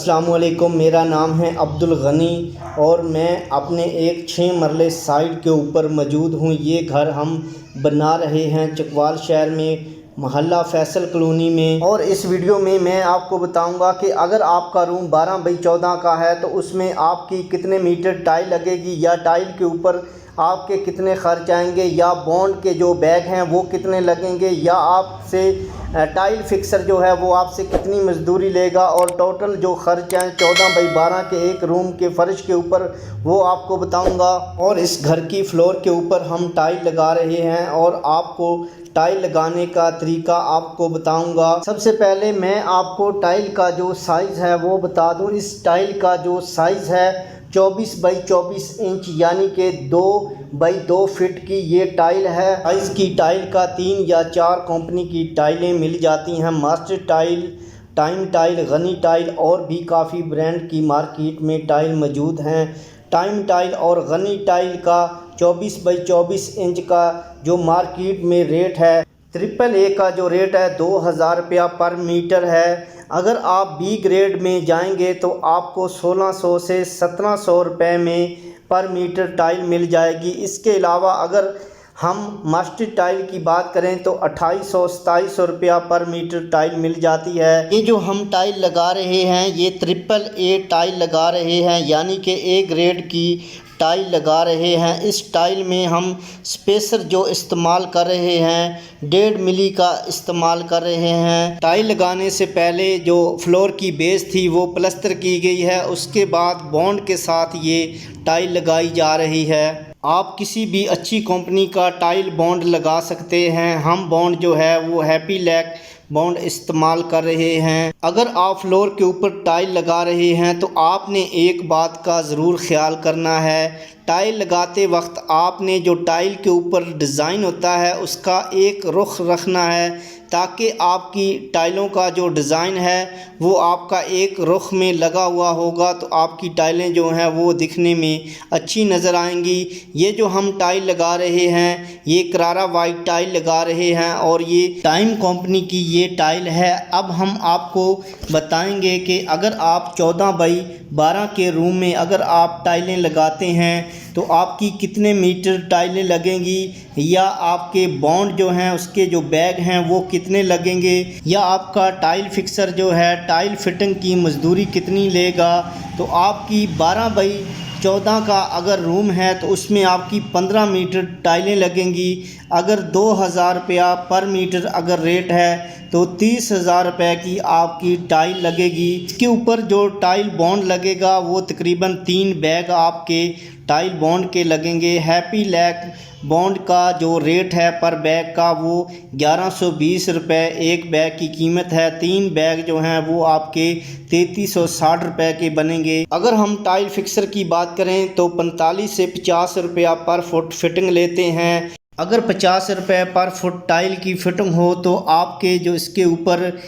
अस्सलाम वालेकुम। मेरा नाम है अब्दुल गनी और मैं अपने एक 6 मरले साइट के ऊपर मौजूद हूँ। ये घर हम बना रहे हैं चकवाल शहर में, मोहल्ला फैसल कॉलोनी में। और इस वीडियो में मैं आपको बताऊंगा कि अगर आपका रूम 12 बाई 14 का है तो उसमें आपकी कितने मीटर टाइल लगेगी, या टाइल के ऊपर आपके कितने खर्च आएंगे, या बॉन्ड के जो बैग हैं वो कितने लगेंगे, या आपसे टाइल फिक्सर जो है वो आपसे कितनी मजदूरी लेगा, और टोटल जो खर्च हैं 14 बाई 12 के एक रूम के फ़र्श के ऊपर वो आपको बताऊंगा। और इस घर की फ्लोर के ऊपर हम टाइल लगा रहे हैं और आपको टाइल लगाने का तरीका आपको बताऊंगा। सबसे पहले मैं आपको टाइल का जो साइज़ है वो बता दूं। इस टाइल का जो साइज़ है 24 बाई 24 इंच, यानी कि 2 बाई 2 फिट की ये टाइल है। साइज़ की टाइल का 3 या 4 कंपनी की टाइलें मिल जाती हैं। मास्टर टाइल, टाइम टाइल, गनी टाइल और भी काफ़ी ब्रांड की मार्केट में टाइल मौजूद हैं। टाइम टाइल और गनी टाइल का 24 बाई 24 इंच का जो मार्केट में रेट है, ट्रिपल ए का जो रेट है 2000 रुपया पर मीटर है। अगर आप बी ग्रेड में जाएंगे तो आपको 1600 से 1700 रुपये में पर मीटर टाइल मिल जाएगी। इसके अलावा अगर हम मास्टर टाइल की बात करें तो 2800-2700 रुपया पर मीटर टाइल मिल जाती है। ये जो हम टाइल लगा रहे हैं ये ट्रिपल ए टाइल लगा रहे हैं, यानी कि ए ग्रेड की टाइल लगा रहे हैं। इस टाइल में हम स्पेसर जो इस्तेमाल कर रहे हैं 1.5 मिली का इस्तेमाल कर रहे हैं। टाइल लगाने से पहले जो फ्लोर की बेस थी वो प्लस्तर की गई है, उसके बाद बॉन्ड के साथ ये टाइल लगाई जा रही है। आप किसी भी अच्छी कंपनी का टाइल बॉन्ड लगा सकते हैं। हम बॉन्ड जो है वो हैप्पी लैक बॉन्ड इस्तेमाल कर रहे हैं। अगर आप फ्लोर के ऊपर टाइल लगा रहे हैं तो आपने एक बात का ज़रूर ख्याल करना है। टाइल लगाते वक्त आपने जो टाइल के ऊपर डिज़ाइन होता है उसका एक रुख रखना है, ताकि आपकी टाइलों का जो डिज़ाइन है वो आपका एक रुख में लगा हुआ होगा तो आपकी टाइलें जो हैं वो दिखने में अच्छी नज़र आएंगी। ये जो हम टाइल लगा रहे हैं ये करारा वाइट टाइल लगा रहे हैं और ये टाइम कंपनी की ये टाइल है। अब हम आपको बताएंगे कि अगर आप 14 बाई 12 के रूम में अगर आप टाइलें लगाते हैं तो आपकी कितने मीटर टाइलें लगेंगी, या आपके बॉन्ड जो हैं उसके जो बैग हैं वो कितने लगेंगे, या आपका टाइल फिक्सर जो है टाइल फिटिंग की मजदूरी कितनी लेगा। तो आपकी 12 बाई 14 का अगर रूम है तो उसमें आपकी 15 मीटर टाइलें लगेंगी। अगर 2000 रुपया पर मीटर अगर रेट है तो 30,000 रुपये की आपकी टाइल लगेगी। इसके ऊपर जो टाइल बॉन्ड लगेगा वो तकरीबन 3 बैग आपके टाइल बॉन्ड के लगेंगे। हैप्पी लैक बॉन्ड का जो रेट है पर बैग का वो 1120 रुपये एक बैग की कीमत है। 3 बैग जो हैं वो आपके 3360 रुपये के बनेंगे। अगर हम टाइल फिक्सर की बात करें तो 45 से 50 रुपया पर फुट फिटिंग लेते हैं। अगर 50 रुपये पर फुट टाइल की फिटिंग हो तो आपके जो इसके ऊपर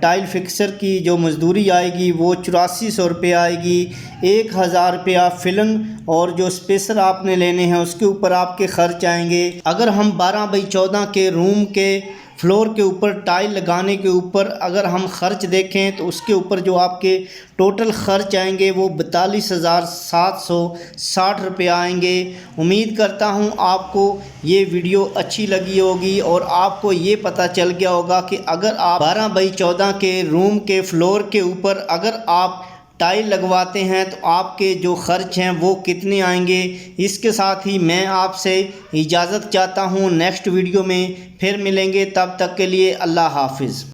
टाइल फिक्सर की जो मजदूरी आएगी वो 8400 रुपये आएगी। 1000 रुपया फिलिंग और जो स्पेसर आपने लेने हैं उसके ऊपर आपके खर्च आएंगे। अगर हम 12 बाई 14 के रूम के फ्लोर के ऊपर टाइल लगाने के ऊपर अगर हम ख़र्च देखें तो उसके ऊपर जो आपके टोटल ख़र्च आएंगे वो 42,760 रुपये आएंगे। उम्मीद करता हूँ आपको ये वीडियो अच्छी लगी होगी और आपको ये पता चल गया होगा कि अगर आप 12 बाई 14 के रूम के फ्लोर के ऊपर अगर आप टाइल लगवाते हैं तो आपके जो ख़र्च हैं वो कितने आएंगे। इसके साथ ही मैं आपसे इजाज़त चाहता हूँ। नेक्स्ट वीडियो में फिर मिलेंगे, तब तक के लिए अल्लाह हाफिज़।